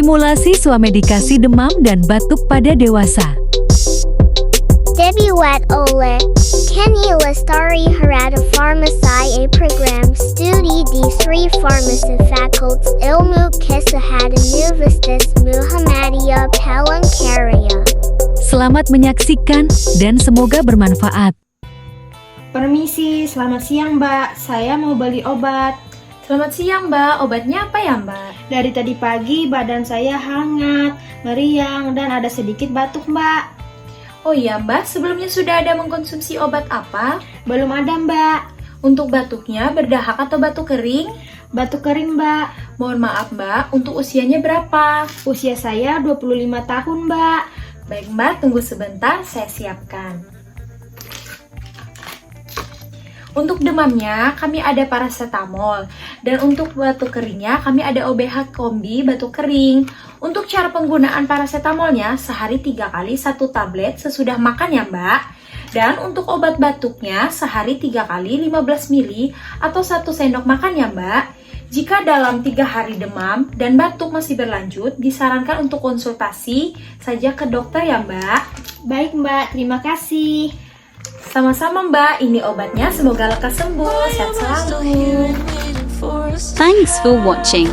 Simulasi swamedikasi demam dan batuk pada dewasa. Debbie Wat Ole, Kenny Lestari Harada Pharmacy A Program Studi di Sri Pharmacy Fakultas Ilmu Kesehatan Universitas Muhammadiyah Palangkaraya. Selamat menyaksikan dan semoga bermanfaat. Permisi, selamat siang Mbak. Saya mau beli obat. Selamat siang Mbak, obatnya apa ya Mbak? Dari tadi pagi badan saya hangat, meriang, dan ada sedikit batuk Mbak. Oh iya Mbak, sebelumnya sudah ada mengkonsumsi obat apa? Belum ada Mbak. Untuk batuknya berdahak atau batuk kering? Batuk kering Mbak. Mohon maaf Mbak, untuk usianya berapa? Usia saya 25 tahun Mbak. Baik Mbak, tunggu sebentar, saya siapkan. Untuk demamnya, kami ada paracetamol. Dan untuk batuk keringnya, kami ada OBH Kombi batuk kering. Untuk cara penggunaan paracetamolnya, sehari 3 kali 1 tablet sesudah makan ya Mbak. Dan untuk obat batuknya, sehari 3 kali 15 ml atau 1 sendok makan ya Mbak. Jika dalam 3 hari demam dan batuk masih berlanjut, disarankan untuk konsultasi saja ke dokter ya Mbak. Baik Mbak, terima kasih. Sama-sama Mbak, ini obatnya, semoga lekas sembuh, sehat selalu. Thanks for watching.